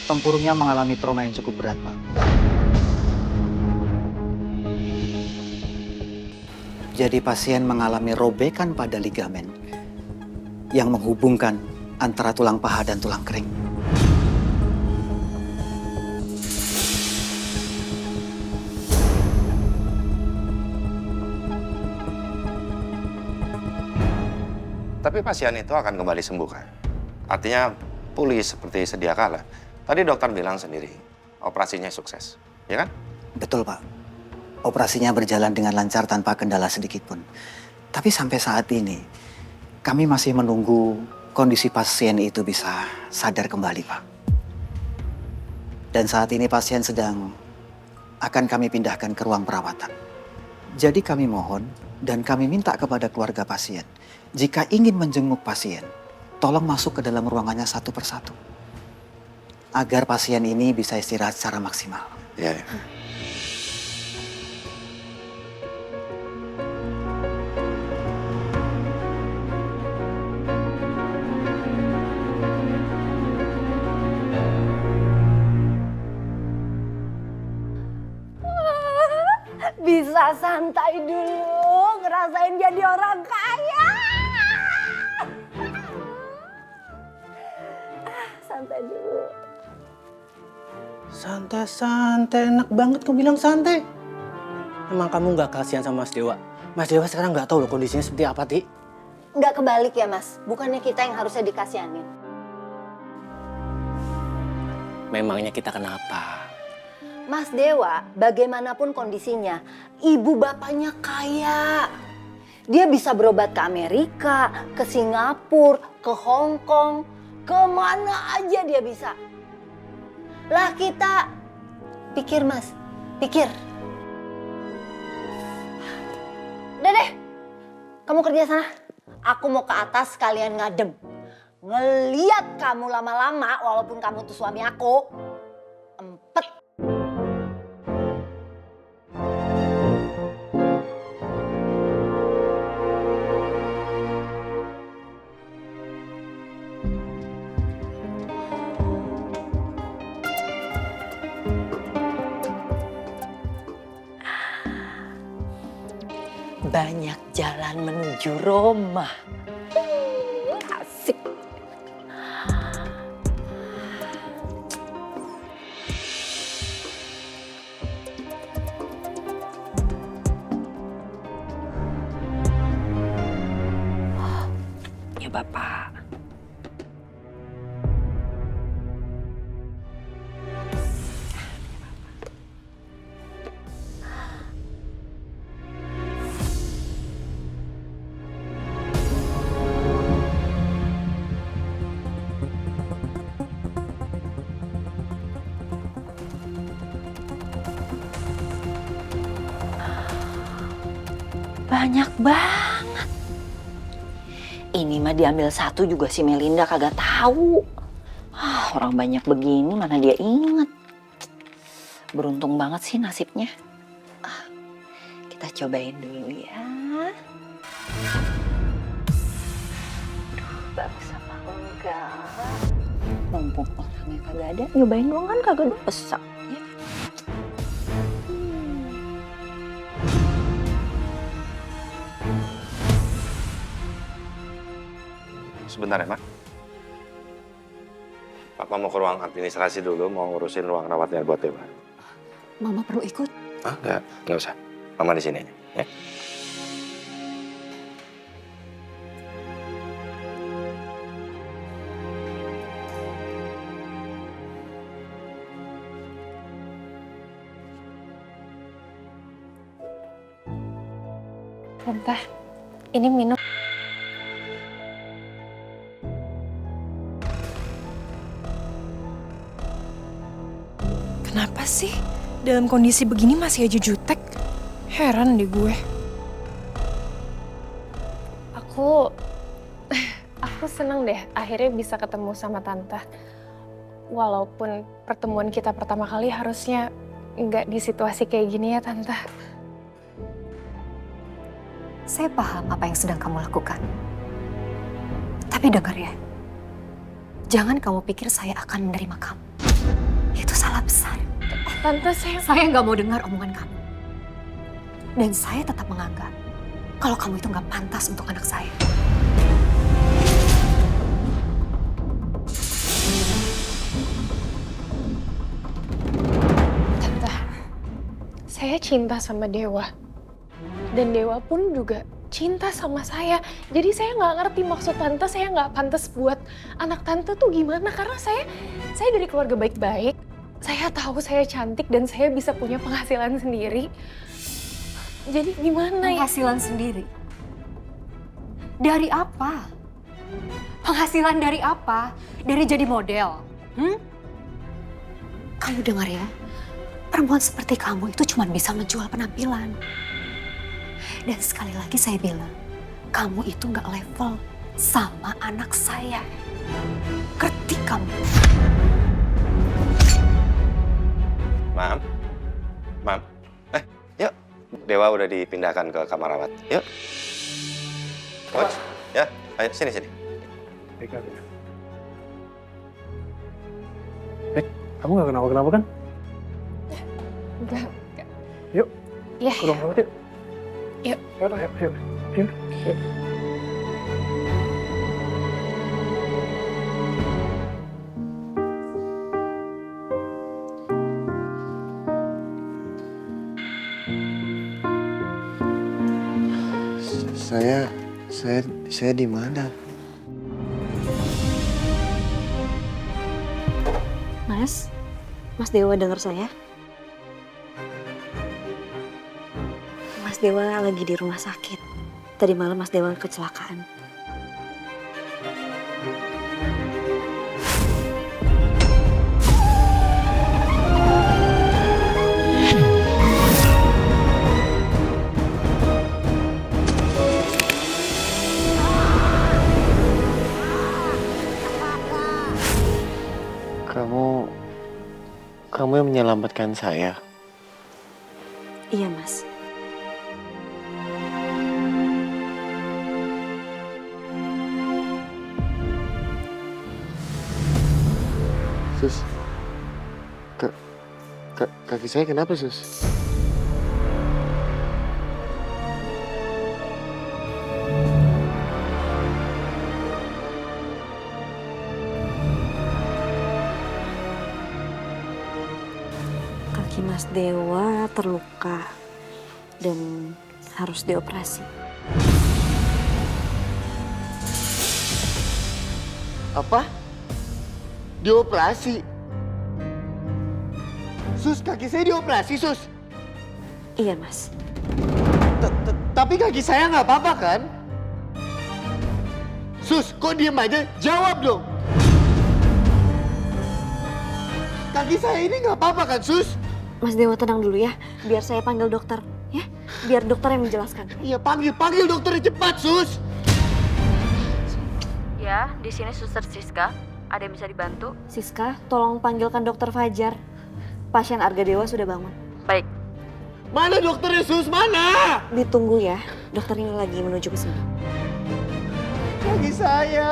Tempurungnya mengalami trauma yang cukup berat, Pak. Jadi pasien mengalami robekan pada ligamen yang menghubungkan antara tulang paha dan tulang kering. Tapi pasien itu akan kembali sembuh kan? Artinya pulih seperti sedia kala. Tadi dokter bilang sendiri, operasinya sukses, ya kan? Betul, Pak. Operasinya berjalan dengan lancar tanpa kendala sedikit pun. Tapi sampai saat ini, kami masih menunggu kondisi pasien itu bisa sadar kembali, Pak. Dan saat ini pasien sedang akan kami pindahkan ke ruang perawatan. Jadi kami mohon dan kami minta kepada keluarga pasien, jika ingin menjenguk pasien, tolong masuk ke dalam ruangannya satu persatu. Agar pasien ini bisa istirahat secara maksimal. Iya, ya. Bisa santai dulu, ngerasain jadi orang kaya. Santai dulu. Santai-santai, enak banget kamu bilang santai. Emang kamu nggak kasihan sama Mas Dewa? Mas Dewa sekarang nggak tahu loh kondisinya seperti apa, Ti. Nggak kebalik ya, Mas? Bukannya kita yang harusnya dikasihanin. Memangnya kita kenapa? Mas Dewa, bagaimanapun kondisinya, ibu bapaknya kaya. Dia bisa berobat ke Amerika, ke Singapura, ke Hong Kong, kemana aja dia bisa. Lah kita, pikir Mas, pikir. Udah deh, kamu kerja sana. Aku mau ke atas sekalian ngadem. Ngeliat kamu lama-lama, walaupun kamu tuh suami aku, empet. Banyak jalan menuju Roma. Asik. Ya Bapak. Banyak banget. Ini mah diambil satu juga si Melinda kagak tahu. Orang banyak begini mana dia inget. Beruntung banget sih nasibnya. Kita cobain dulu ya. Aduh, bagus apa enggak? Mumpung orangnya kagak ada, nyobain doang kan kagak dosa. Ya. Sebentar ya, Mak. Papa mau ke ruang administrasi dulu, mau ngurusin ruang rawatnya buat Dewa. Mama perlu ikut? Ah, enggak usah. Mama di sini aja, ya. Tante, ini minum. Kenapa sih dalam kondisi begini masih aja jutek? Heran deh gue. Aku seneng deh akhirnya bisa ketemu sama Tante. Walaupun pertemuan kita pertama kali harusnya nggak di situasi kayak gini ya Tante. Saya paham apa yang sedang kamu lakukan. Tapi dengar ya, jangan kamu pikir saya akan menerima kamu. Itu salah besar. Tante, Saya nggak mau dengar omongan kamu. Dan saya tetap menganggap kalau kamu itu nggak pantas untuk anak saya. Tante, saya cinta sama Dewa. Dan Dewa pun juga cinta sama saya. Jadi saya nggak ngerti maksud Tante, saya nggak pantas buat anak Tante tuh gimana. Karena saya dari keluarga baik-baik. Saya tahu saya cantik dan saya bisa punya penghasilan sendiri. Jadi gimana ya? Penghasilan sendiri? Dari apa? Penghasilan dari apa? Dari jadi model? Kamu dengar ya, perempuan seperti kamu itu cuma bisa menjual penampilan. Dan sekali lagi saya bilang, kamu itu nggak level sama anak saya. Ngerti kamu? Mam. Yuk. Dewa udah dipindahkan ke kamar rawat. Yuk. Coach, ya. Ayo, sini. Kamu gak kenapa-kenapa kan? Enggak. Yuk, Ya. ke ruang rawat yuk. Yuk. Yuk. Saya di mana? Mas Dewa dengar saya? Mas Dewa lagi di rumah sakit. Tadi malam Mas Dewa kecelakaan. Kamu yang menyelamatkan saya. Iya, Mas. Sus, kaki saya kenapa, Sus? Kaki Mas Dewa terluka dan harus dioperasi. Apa? Dioperasi? Sus, kaki saya dioperasi, Sus. Iya, Mas. Tapi kaki saya nggak apa-apa, kan? Sus, kok diem aja? Jawab dong. Kaki saya ini nggak apa-apa kan, Sus? Mas Dewa tenang dulu ya, biar saya panggil dokter, ya. Biar dokter yang menjelaskan. Iya, panggil dokternya cepat, Sus. Ya, di sini Suster Siska. Ada yang bisa dibantu? Siska, tolong panggilkan dokter Fajar. Pasien Arga Dewa sudah bangun. Baik. Mana dokternya, Sus? Mana? Ditunggu ya, dokter ini lagi menuju ke sini. Kaki saya.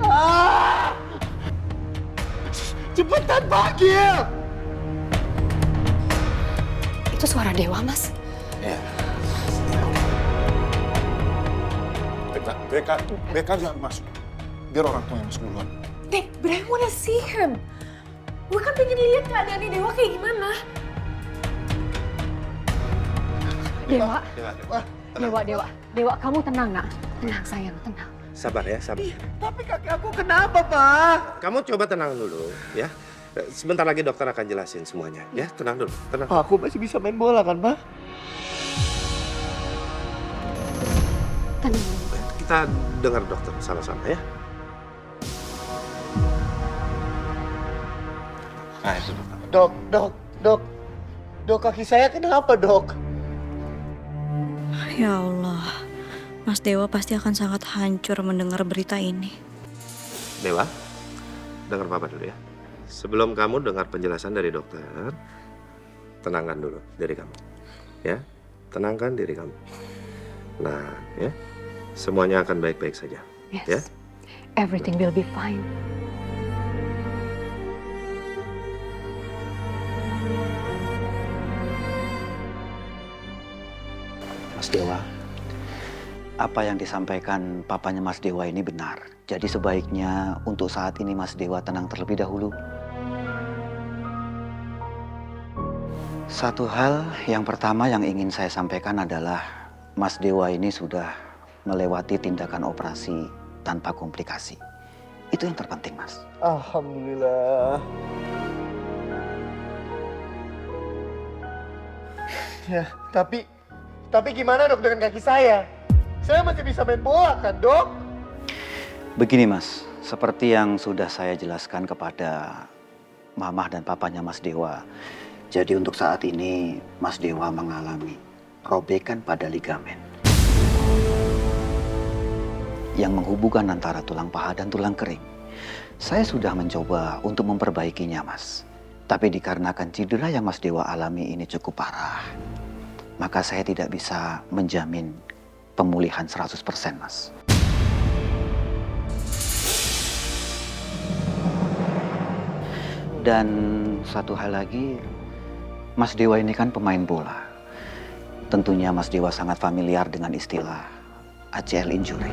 Ah! Cepetan panggil! Itu suara Dewa, Mas. Iya. Beka jangan masuk. Biar orang tua yang masuk duluan. Dek, but I wanna see him. Gue kan pengen lihat keadaannya Dewa kayak gimana. Dewa, kamu tenang, nak. Tenang, sayang, tenang. Sabar ya, sabar. Tapi kaki aku kenapa, Pak? Kamu coba tenang dulu, ya. Sebentar lagi dokter akan jelasin semuanya. Ya, tenang dulu, tenang. Pak, aku masih bisa main bola kan, Pak? Tenang. Kita dengar dokter sama-sama ya. Nah itu dokter. Dok, kaki saya kenapa, Dok? Ya Allah, Mas Dewa pasti akan sangat hancur mendengar berita ini. Dewa, dengar Papa dulu ya. Sebelum kamu dengar penjelasan dari dokter, tenangkan dulu diri kamu. Ya, tenangkan diri kamu. Nah, ya, semuanya akan baik-baik saja. Yes. Ya. Everything will be fine. Mas Dewa, apa yang disampaikan papanya Mas Dewa ini benar. Jadi sebaiknya untuk saat ini Mas Dewa tenang terlebih dahulu. Satu hal yang pertama yang ingin saya sampaikan adalah Mas Dewa ini sudah melewati tindakan operasi tanpa komplikasi. Itu yang terpenting, Mas. Alhamdulillah. Ya, tapi gimana, Dok, dengan kaki saya? Saya masih bisa main bola kan, Dok? Begini, Mas. Seperti yang sudah saya jelaskan kepada Mamah dan papanya Mas Dewa. Jadi untuk saat ini Mas Dewa mengalami robekan pada ligamen yang menghubungkan antara tulang paha dan tulang kering. Saya sudah mencoba untuk memperbaikinya, Mas. Tapi dikarenakan cedera yang Mas Dewa alami ini cukup parah, maka saya tidak bisa menjamin pemulihan 100%, Mas. Dan satu hal lagi, Mas Dewa ini kan pemain bola. Tentunya Mas Dewa sangat familiar dengan istilah ACL injury.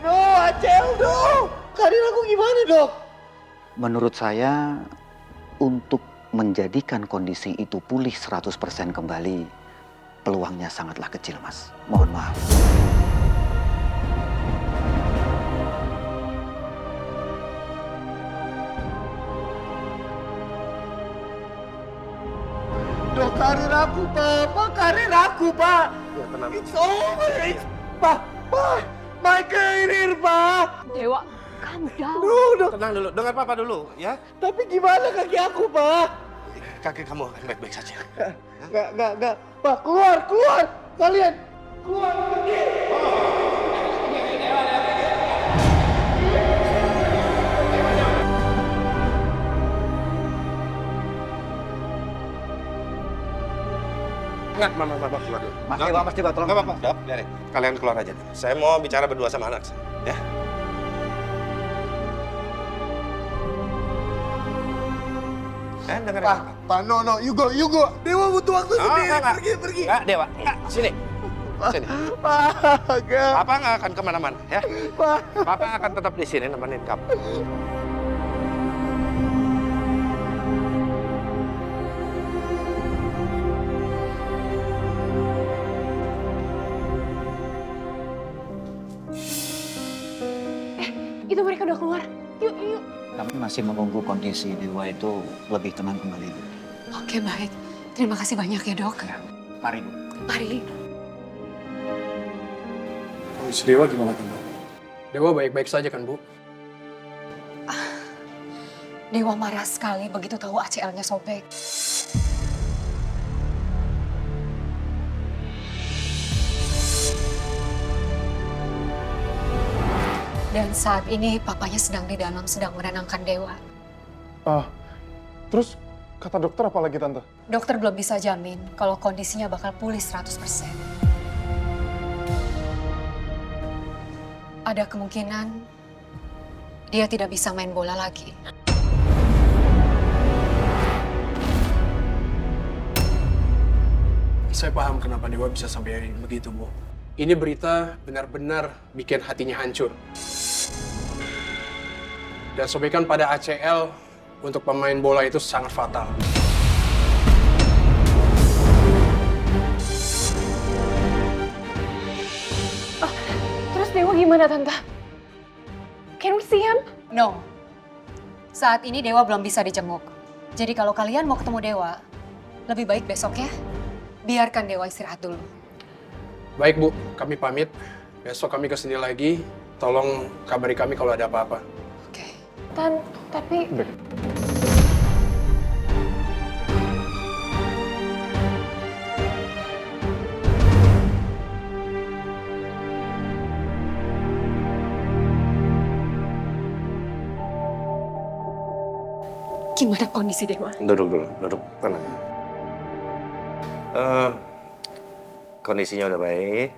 No, ACL, Dok. Karir aku gimana, Dok? Menurut saya, untuk menjadikan kondisi itu pulih 100% kembali, peluangnya sangatlah kecil, Mas. Mohon maaf. Dok, karir aku, Pak. Pak, karir aku, Pak. Ya, tenang. It's over. Pak, my career, Pak. Dewa, calm down. Dok. Tenang dulu, dengar Papa dulu ya. Tapi gimana kaki aku, Pak? Kaki kamu akan baik-baik saja. Enggak. Pak, keluar. Kalian, keluar, pergi. Enggak, Mama keluar dulu. Mas Dewa, tolong. Enggak apa-apa, Dok, biarin. Kalian keluar aja. Saya mau bicara berdua sama anak saya, ya. Dengerin Pak, no, you go. Dewa butuh waktu sendiri. enggak. Pergi. Enggak, Dewa. Enggak, sini. Sini. Pak, enggak. Papa nggak akan kemana-mana, ya. Pak. Papa akan tetap di sini nemenin kamu. Itu mereka udah keluar. Yuk. Kami masih menunggu kondisi Dewa itu lebih tenang kembali. Oke, baik. Terima kasih banyak ya, Dok. Mari, Bu. Mari. Kondisi Dewa gimana, Tante? Dewa baik-baik saja kan, Bu? Dewa marah sekali begitu tahu ACL-nya sobek. Dan saat ini papanya sedang di dalam, sedang menenangkan Dewa. Terus kata dokter apa lagi, Tante? Dokter belum bisa jamin kalau kondisinya bakal pulih 100%. Ada kemungkinan dia tidak bisa main bola lagi. Saya paham kenapa Dewa bisa sampai begitu, Bu. Ini berita benar-benar bikin hatinya hancur. Dan sobekan pada ACL untuk pemain bola itu sangat fatal. Terus Dewa gimana, Tante? see him? No. Saat ini Dewa belum bisa dijenguk. Jadi kalau kalian mau ketemu Dewa, lebih baik besok ya. Biarkan Dewa istirahat dulu. Baik Bu, kami pamit. Besok kami kesini lagi. Tolong kabari kami kalau ada apa-apa. Oke. Tapi Gimana kondisi Dewa? Duduk dulu, duduk. Tenang. Kondisinya udah baik.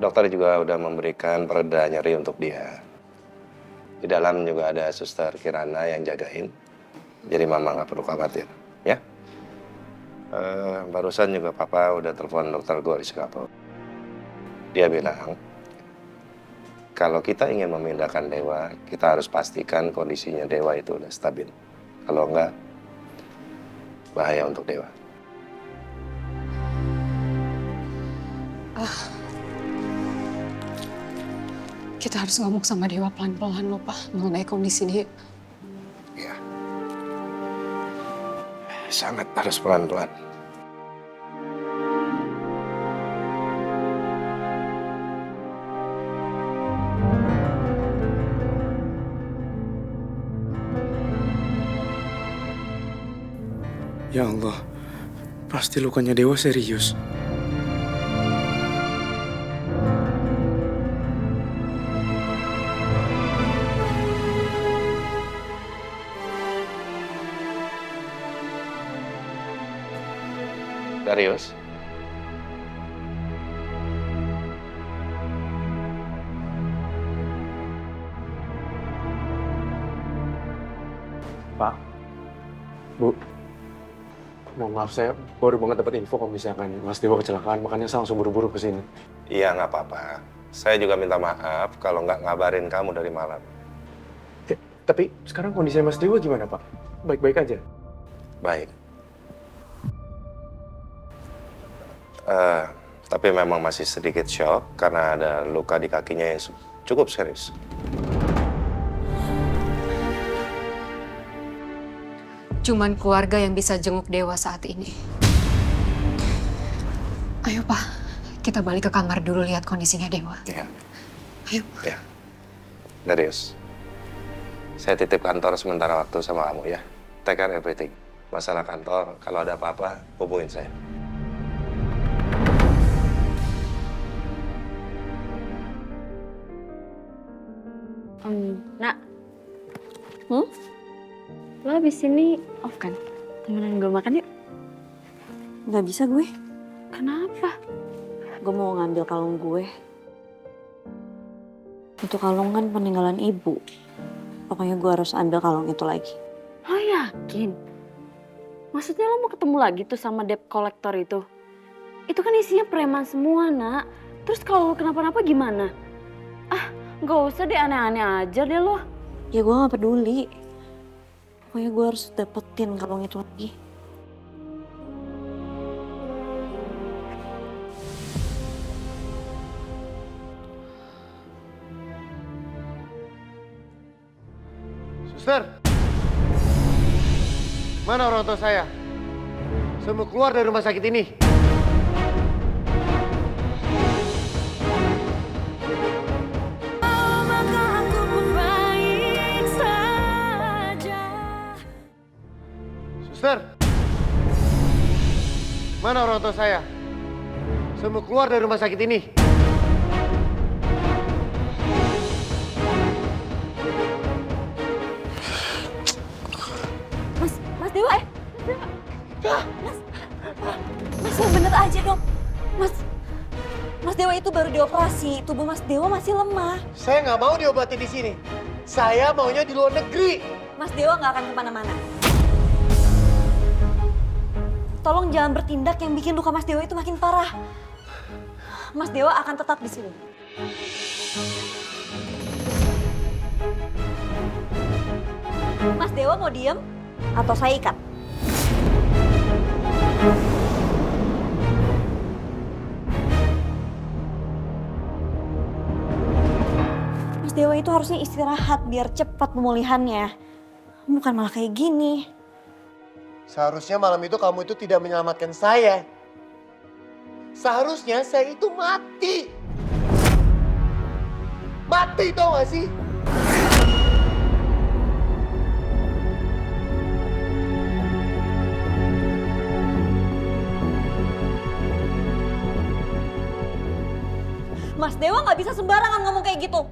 Dokter juga udah memberikan pereda nyeri untuk dia. Di dalam juga ada suster Kirana yang jagain. Jadi mama nggak perlu khawatir, ya. Barusan juga papa udah telepon dokter Goris Kapo. Dia bilang, kalau kita ingin memindahkan Dewa, kita harus pastikan kondisinya Dewa itu udah stabil. Kalau enggak, bahaya untuk Dewa. Kita harus ngomong sama Dewa pelan-pelan loh, Pak, mengenai kondisi dia. Ya. Sangat harus pelan-pelan. Ya Allah, pasti lukanya Dewa serius. Darius. Pak, Bu, mohon maaf saya baru banget dapat info kalau misalkan Mas Dewa kecelakaan, makanya saya langsung buru-buru ke sini. Iya, nggak apa-apa. Saya juga minta maaf kalau nggak ngabarin kamu dari malam. Tapi sekarang kondisinya Mas Dewa gimana, Pak? Baik-baik aja? Baik. Tapi memang masih sedikit shock karena ada luka di kakinya yang cukup serius. Cuman keluarga yang bisa jenguk Dewa saat ini. Ayo, Pak. Kita balik ke kamar dulu lihat kondisinya Dewa. Iya. Ayo. Ya. Darius, saya titip kantor sementara waktu sama kamu ya. Take care everything. Masalah kantor, kalau ada apa-apa, hubungin saya. Nak. Lo abis ini off kan? Temenan gue makan yuk. Nggak bisa gue. Kenapa? Gue mau ngambil kalung gue. Itu kalung kan peninggalan ibu. Pokoknya gue harus ambil kalung itu lagi. Lo yakin? Maksudnya lo mau ketemu lagi tuh sama debt collector itu? Itu kan isinya preman semua, Nak. Terus kalau lo kenapa-napa gimana? Gak usah deh, aneh-aneh aja deh lo. Ya gue gak peduli. Pokoknya gue harus dapetin kalung itu lagi. Suster, mana orang tua saya? Saya mau keluar dari rumah sakit ini. Suster, mana orang tua saya? Saya mau keluar dari rumah sakit ini. Mas Dewa Mas yang bener aja dong. Mas Dewa itu baru dioperasi. Tubuh Mas Dewa masih lemah. Saya nggak mau diobati di sini. Saya maunya di luar negeri. Mas Dewa nggak akan kemana-mana. Tolong jangan bertindak yang bikin luka Mas Dewa itu makin parah. Mas Dewa akan tetap di sini. Mas Dewa mau diem atau saya ikat? Mas Dewa Dewa itu harusnya istirahat biar cepat pemulihannya. Bukan malah kayak gini. Seharusnya malam itu kamu itu tidak menyelamatkan saya. Seharusnya saya itu mati. Mati tau gak sih? Mas Dewa nggak bisa sembarangan ngomong kayak gitu.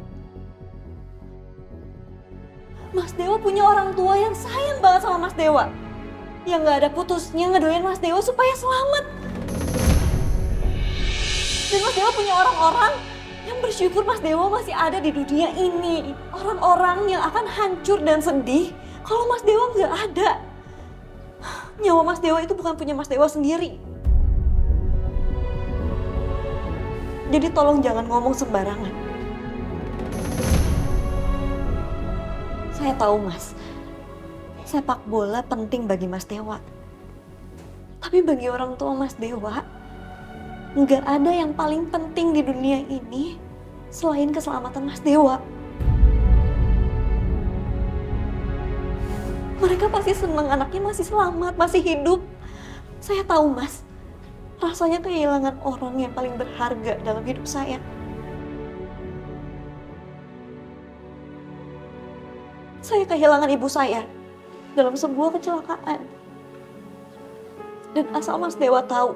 Mas Dewa punya orang tua yang sayang banget sama Mas Dewa. Yang nggak ada putusnya ngedoain Mas Dewa supaya selamat. Dan Mas Dewa punya orang-orang yang bersyukur Mas Dewa masih ada di dunia ini. Orang-orang yang akan hancur dan sedih kalau Mas Dewa nggak ada. Nyawa Mas Dewa itu bukan punya Mas Dewa sendiri. Jadi tolong jangan ngomong sembarangan. Saya tahu Mas, sepak bola penting bagi Mas Dewa. Tapi bagi orang tua Mas Dewa, nggak ada yang paling penting di dunia ini selain keselamatan Mas Dewa. Mereka pasti senang anaknya masih selamat, masih hidup. Saya tahu Mas, rasanya kehilangan orang yang paling berharga dalam hidup saya. Saya kehilangan ibu saya dalam sebuah kecelakaan. Dan asal Mas Dewa tahu,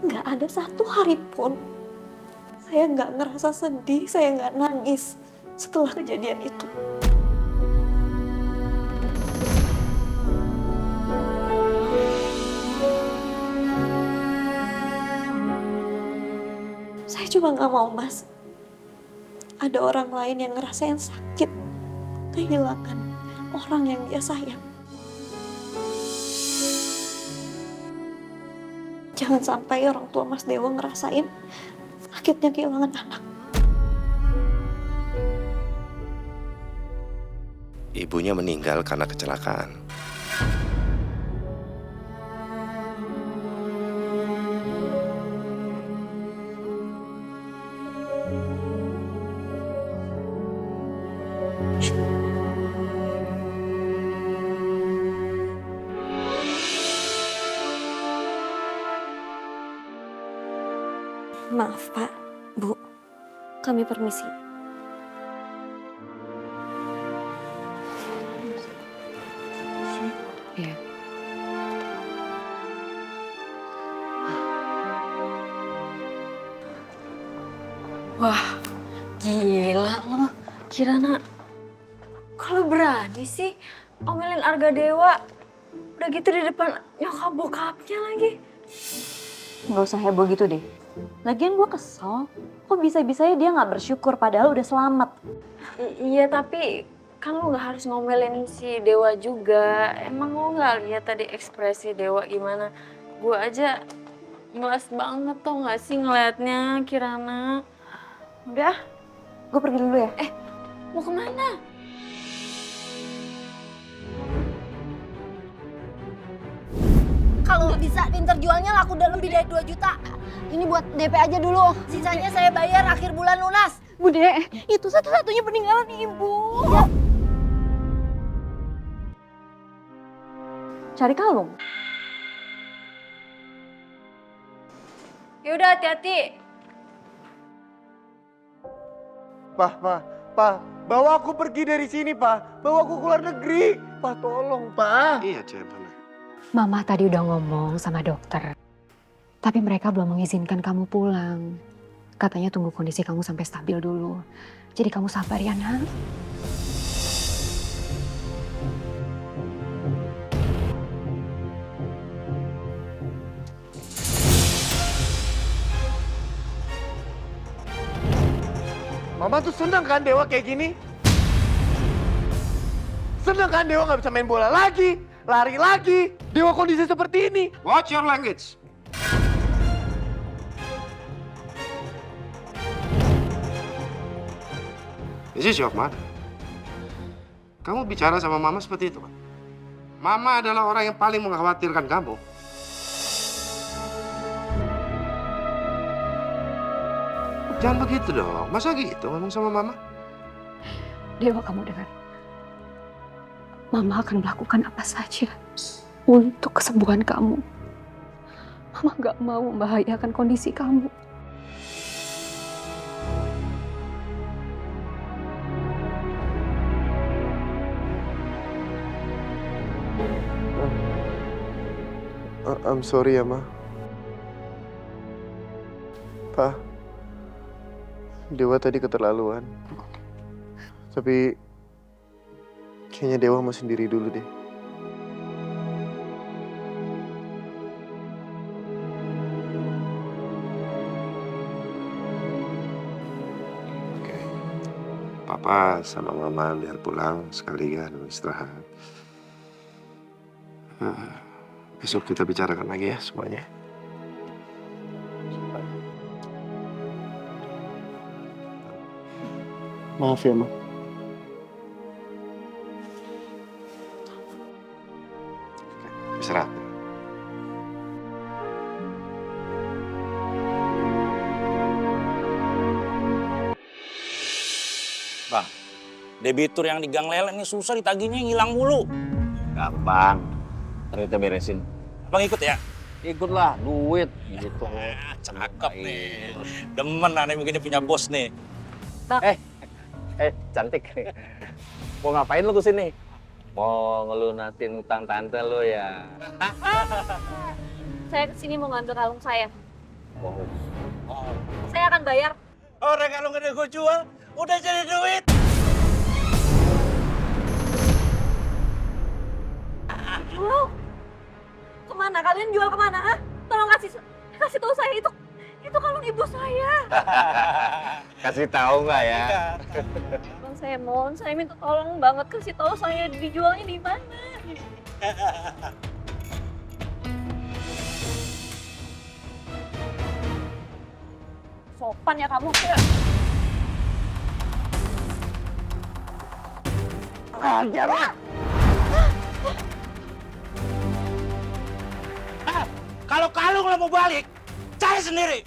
nggak ada satu hari pun saya nggak ngerasa sedih, saya nggak nangis setelah kejadian itu. Saya cuma nggak mau Mas, ada orang lain yang ngerasain sakit, kehilangan orang yang dia sayang. Jangan sampai orang tua Mas Dewa ngerasain sakitnya kehilangan anak. Ibunya meninggal karena kecelakaan. Maaf Pak, Bu, kami permisi. Iya. Wah, gila lo, Kirana. Kalau berani sih omelin Arga Dewa, udah gitu di depan nyokap bokapnya lagi. Nggak usah heboh gitu deh. Lagian gue kesel, kok bisa-bisanya dia nggak bersyukur padahal udah selamat. Iya, tapi kan lo nggak harus ngomelin si Dewa juga. Emang lo nggak lihat tadi ekspresi Dewa gimana? Gue aja ngeles banget tau nggak sih ngeliatnya, Kirana. Udah, gue pergi dulu ya. Mau kemana? Kalau bisa interjualnya laku dalam lebih dari 2 juta. Ini buat DP aja dulu. Sisanya saya bayar akhir bulan lunas. Bude, itu satu-satunya peninggalan ibu. Ya. Cari kalung. Yaudah, hati-hati. Pak, bawa aku pergi dari sini, Pak. Bawa aku keluar negeri. Pak, tolong, Pak. Iya, Cem. bener. Mama tadi udah ngomong sama dokter. Tapi mereka belum mengizinkan kamu pulang. Katanya tunggu kondisi kamu sampai stabil dulu. Jadi kamu sabar ya, Nak. Mama tuh seneng kan Dewa kayak gini? Seneng kan Dewa nggak bisa main bola lagi, lari lagi. Dewa kondisi seperti ini. Watch your language. This is your mother. Kamu bicara sama Mama seperti itu, Pak. Mama adalah orang yang paling mengkhawatirkan kamu. Jangan begitu dong. Masa gitu ngomong sama Mama? Dewa, kamu dengar. Mama akan melakukan apa saja untuk kesembuhan kamu. Mama gak mau membahayakan kondisi kamu. I'm sorry ya, Ma. Pa, Dewa tadi keterlaluan. Tapi kayaknya Dewa mau sendiri dulu deh. Oke. Papa sama Mama biar pulang sekalian istirahat. Besok kita bicarakan lagi ya semuanya. Maaf ya, Ma. Istirahat. Bang, debitur yang di Gang Lele ini susah ditagihnya, ngilang mulu. Gampang. Ntar kita beresin. Abang ikut ya? Ikutlah, duit gitu. Cakep nih. Demen aneh begini punya bos nih. Cantik. Mau ngapain lu kesini? Mau ngelunasin utang tante lu ya? Saya kesini mau ngambil kalung saya. Oh. Saya akan bayar. Orang kalau nggak ada gue jual, udah jadi duit. Jual? Kemana? Kalian jual kemana? Ah? Tolong kasih tahu saya itu kalung ibu saya. Kasih tahu nggak ya? Bang, saya mohon, saya minta tolong banget kasih tahu saya dijualnya di mana. Sopan ya kamu. Ajar lah. Kalau kalung lo mau balik, cari sendiri.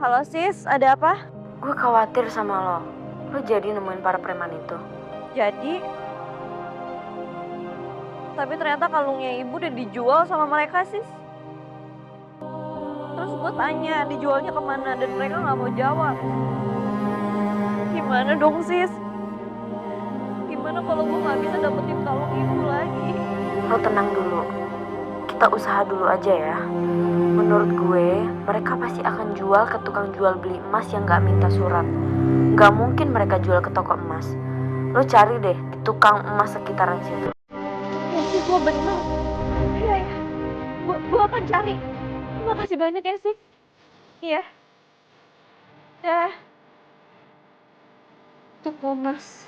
Halo sis, ada apa? Gue khawatir sama lo. Lo jadi nemuin para preman itu. Jadi? Tapi ternyata kalungnya ibu udah dijual sama mereka sis. Terus gue tanya dijualnya kemana dan mereka nggak mau jawab. Gimana dong sis? Gimana kalau gue nggak bisa dapetin kalung ibu lagi? Lo tenang dulu. Kita usaha dulu aja ya. Menurut gue, mereka pasti akan jual ke tukang jual beli emas yang gak minta surat. Gak mungkin mereka jual ke toko emas. Lo cari deh di tukang emas sekitaran situ. Ya sih, gue bener. Iya ya, gue akan cari. Terima kasih banyak ya sih. Iya. Ya. Toko emas.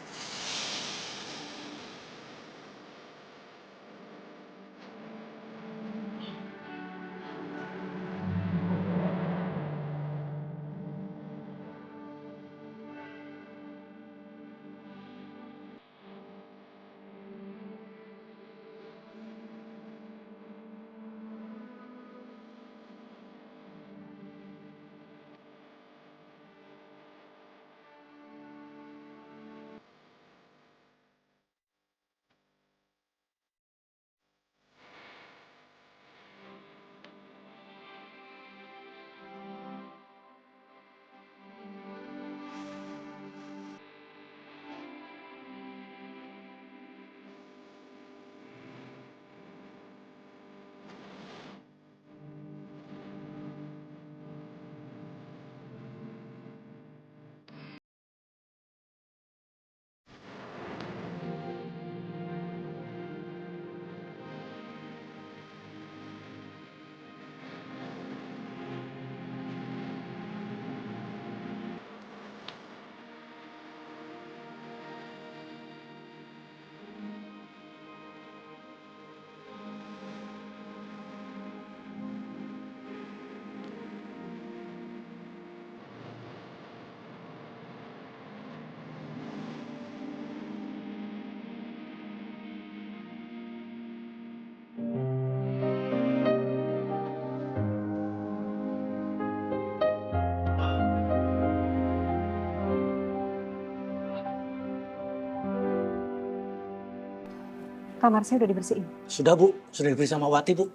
Kamar saya udah dibersihin. Sudah Bu, sudah diberi sama Wati Bu.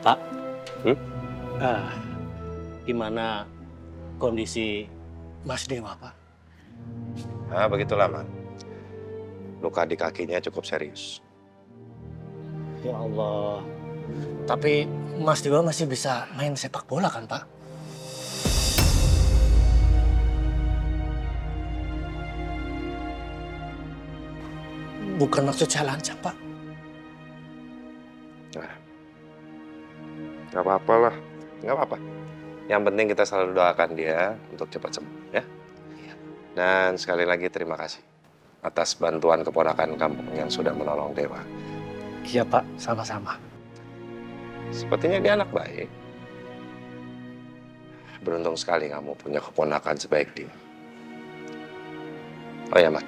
Pak, gimana kondisi Mas Dewa Pak? Nah, begitulah, Man. Luka di kakinya cukup serius. Ya Allah, tapi Mas Dewa masih bisa main sepak bola kan Pak? Bukan maksud saya lancang Pak. Nah, nggak apa-apa lah, nggak apa-apa. Yang penting kita selalu doakan dia untuk cepat sembuh, ya. Dan sekali lagi terima kasih atas bantuan keponakan kamu yang sudah menolong Dewa. Iya Pak, sama-sama. Sepertinya dia anak baik. Beruntung sekali kamu punya keponakan sebaik dia. Oh ya, Mat.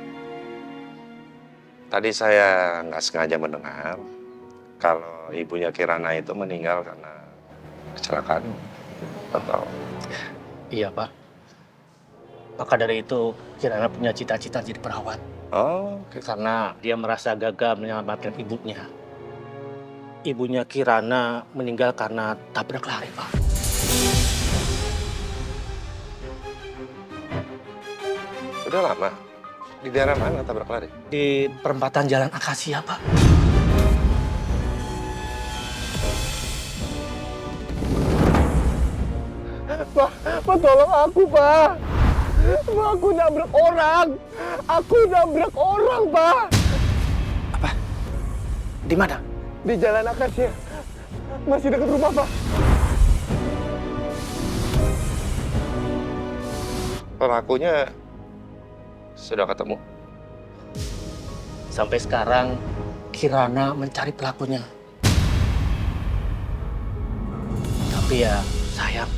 Tadi saya nggak sengaja mendengar kalau ibunya Kirana itu meninggal karena kecelakaan atau... Iya Pak. Maka dari itu Kirana punya cita-cita jadi perawat. Oh, karena dia merasa gagal menyelamatkan ibunya. Ibunya Kirana meninggal karena tabrak lari Pak. Udah lama? Di daerah mana tabrak lari? Di perempatan Jalan Akasia, Pak. Pak, tolong aku, Pak. Pak, aku nabrak orang. Aku nabrak orang, Pak. Apa? Di mana? Di Jalan Akasia. Masih dekat rumah, Pak. Pelakunya sudah ketemu? Sampai sekarang Kirana mencari pelakunya. Tapi ya sayang,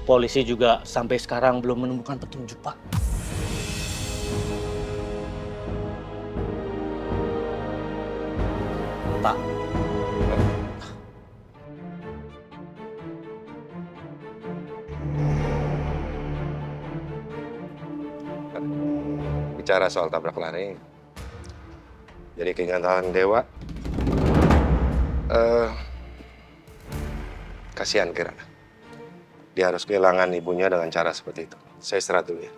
polisi juga sampai sekarang belum menemukan petunjuk, Pak. Pak. Bicara soal tabrak lari, jadi keingetan Dewa, kasihan Kirana. Dia harus kehilangan ibunya dengan cara seperti itu. Saya istirahat dulu ya.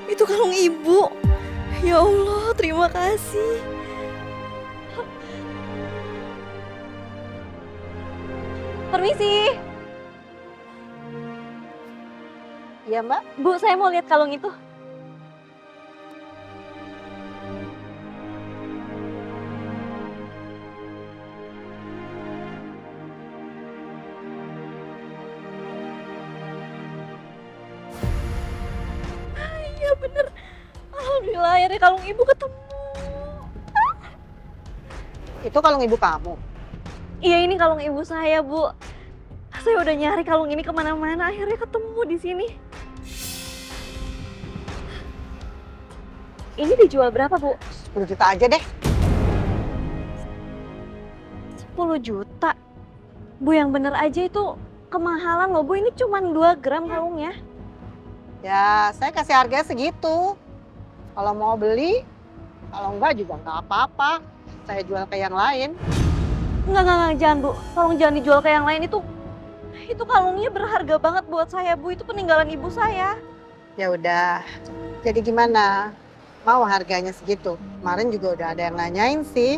Itu kalung ibu. Ya Allah, terima kasih. Permisi. Iya, Mbak. Bu, saya mau lihat kalung itu. Iya bener. Alhamdulillah akhirnya kalung ibu ketemu. Itu kalung ibu kamu? Iya, ini kalung ibu saya, Bu. Saya udah nyari kalung ini kemana-mana, akhirnya ketemu di sini. Ini dijual berapa, Bu? 10 juta aja deh. 10 juta? Bu, yang bener aja itu kemahalan loh, Bu. Ini cuma 2 gram kalungnya. Ya, saya kasih harganya segitu. Kalau mau beli, kalau enggak juga enggak apa-apa. Saya jual ke yang lain. Enggak, jangan, Bu. Tolong jangan dijual ke yang lain itu. Itu kalungnya berharga banget buat saya, Bu. Itu peninggalan ibu saya. Ya udah. Jadi gimana? Mau harganya segitu? Kemarin juga udah ada yang nanyain sih.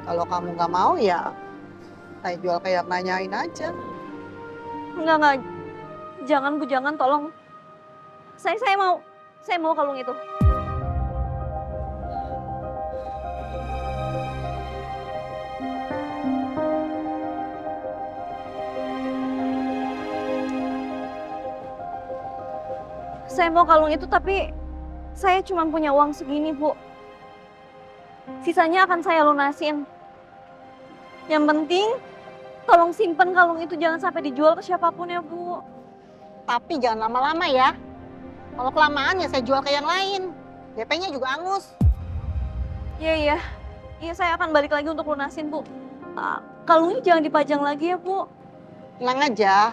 Kalau kamu nggak mau ya saya jual ke yang nanyain aja. Enggak. Jangan, Bu, jangan, tolong. Saya mau kalung itu. Saya mau kalung itu, tapi Saya cuma punya uang segini, Bu. Sisanya akan saya lunasin. Yang penting, tolong simpen kalung itu jangan sampai dijual ke siapapun ya, Bu. Tapi jangan lama-lama ya. Kalau kelamaan ya saya jual ke yang lain. DP-nya juga angus. Iya. Iya, saya akan balik lagi untuk lunasin, Bu. Kalungnya jangan dipajang lagi ya, Bu. Tenang aja.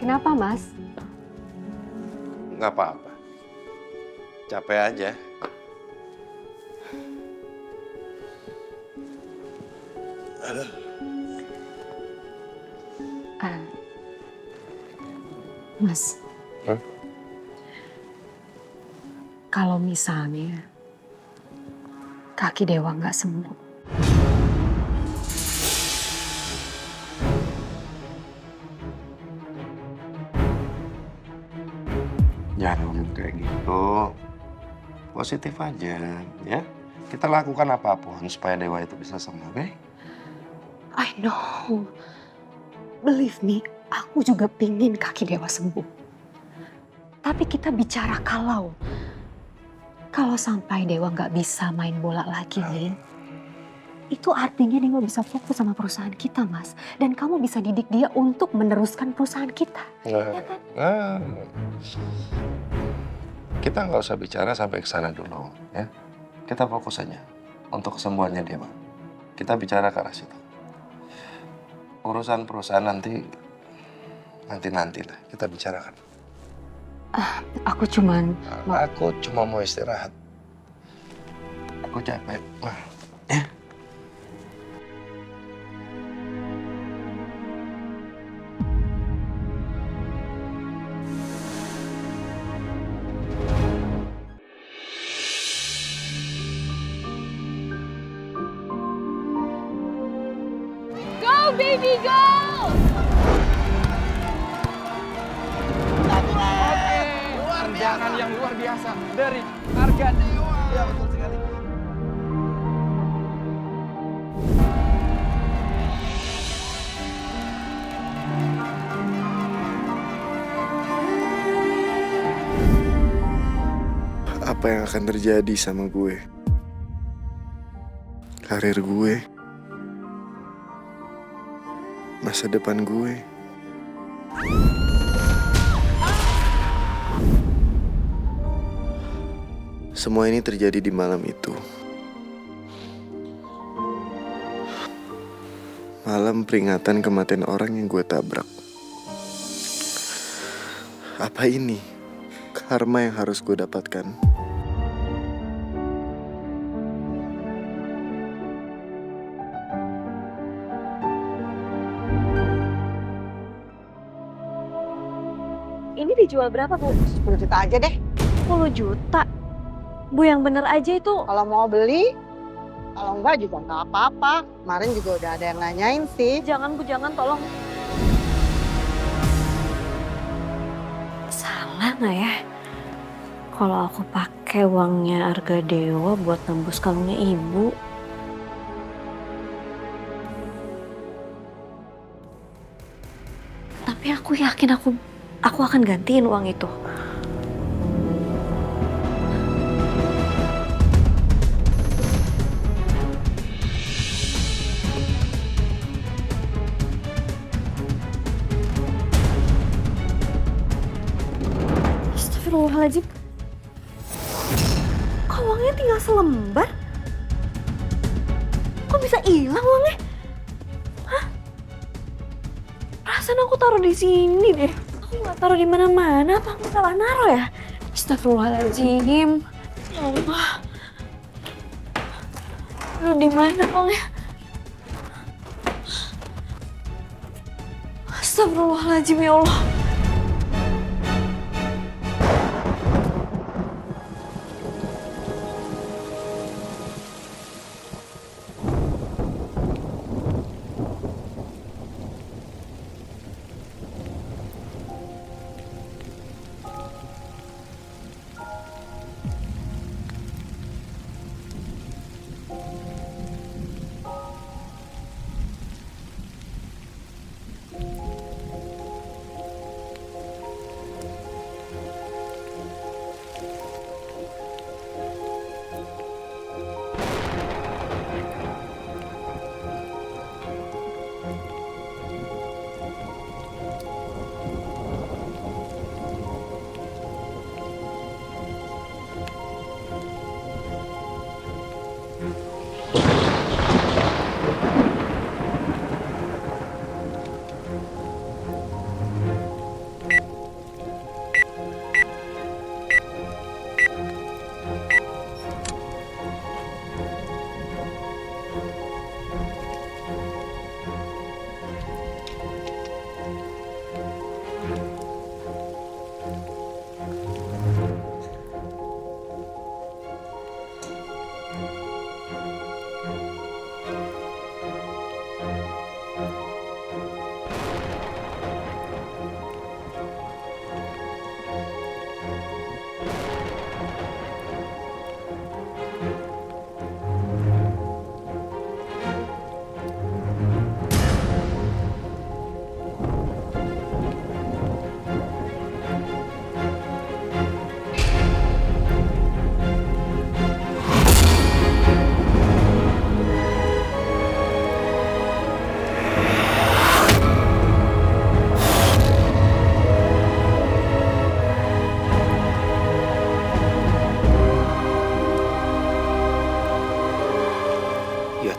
Kenapa, Mas? Nggak apa-apa. Capek aja. Aduh. Mas. Hah? Kalau misalnya kaki Dewa nggak sembuh, Jangan ngomong kayak gitu. Positif aja, ya. Kita lakukan apapun supaya Dewa itu bisa sembuh, oke? I know. Believe me, aku juga pingin kaki Dewa sembuh. Tapi kita bicara kalau sampai Dewa nggak bisa main bola lagi nih, itu artinya dia nggak bisa fokus sama perusahaan kita, Mas. Dan kamu bisa didik dia untuk meneruskan perusahaan kita. Ya kan? Kita nggak usah bicara sampai ke sana dulu, ya. Kita fokus aja untuk kesembuhannya Dewa. Kita bicara ke arah situ. Urusan perusahaan nanti lah kita bicarakan. Aku cuma mau istirahat. Aku capek. Ya. Go, baby, go! Tendangan yang luar biasa dari Arga Dewa. Ya, betul sekali. Apa yang akan terjadi sama gue? Karir gue? Masa depan gue? Semua ini terjadi di malam itu. Malam peringatan kematian orang yang gue tabrak. Apa ini karma yang harus gue dapatkan? Ini dijual berapa, Bu? 10 juta aja deh. 10 juta? Bu, yang bener aja itu. Kalau mau beli, kalau enggak juga nggak apa-apa. Kemarin juga udah ada yang nanyain sih. Jangan, Bu, jangan, tolong. Salah nggak ya? Kalau aku pakai uangnya Arga Dewa buat nembus kalungnya Ibu. Tapi aku yakin aku akan gantiin uang itu. Astagfirullahaladzim. Kok uangnya tinggal selembar? Kok bisa hilang uangnya? Hah? Perasaan aku taruh di sini deh. Aku nggak taruh di mana-mana. Apa aku salah naruh ya? Astagfirullahaladzim. Ya Allah. Lu di mana uangnya? Astagfirullahaladzim ya Allah.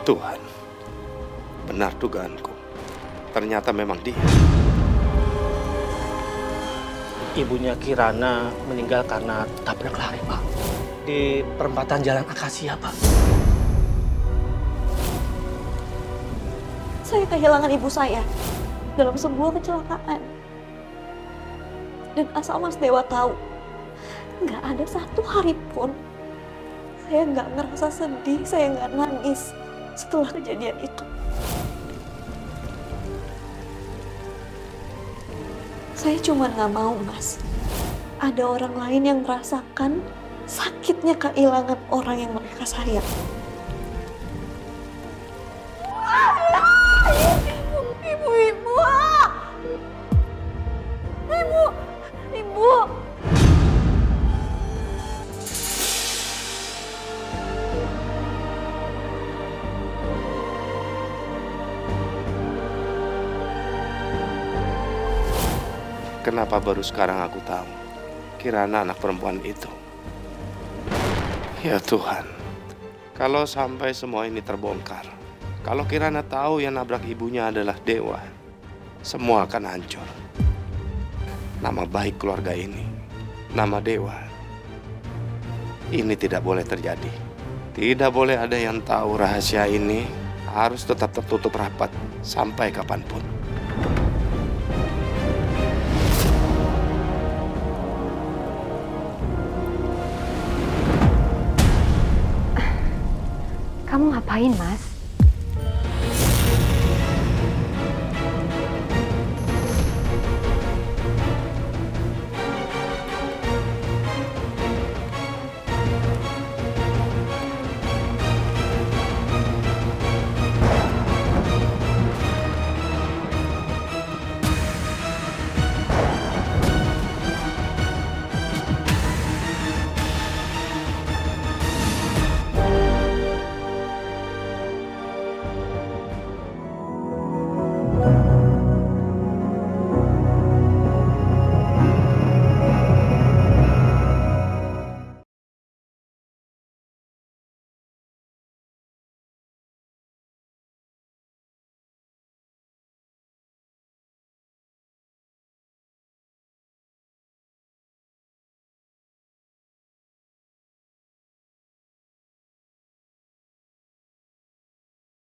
Tuhan, benar dugaanku. Ternyata memang dia. Ibunya Kirana meninggal karena tabrak lari, Pak. Di perempatan Jalan Akasia, Pak. Saya kehilangan ibu saya dalam sebuah kecelakaan. Dan asal Mas Dewa tahu, nggak ada satu hari pun saya nggak ngerasa sedih, saya nggak nangis setelah kejadian itu. Saya cuma nggak mau, Mas, ada orang lain yang merasakan sakitnya kehilangan orang yang mereka sayang. Ibu. Kenapa baru sekarang aku tahu Kirana anak perempuan itu? Ya Tuhan, kalau sampai semua ini terbongkar, kalau Kirana tahu yang nabrak ibunya adalah Dewa, semua akan hancur. Nama baik keluarga ini, nama Dewa, ini tidak boleh terjadi. Tidak boleh ada yang tahu rahasia ini, harus tetap tertutup rapat sampai kapanpun. Kamu ngapain, Mas?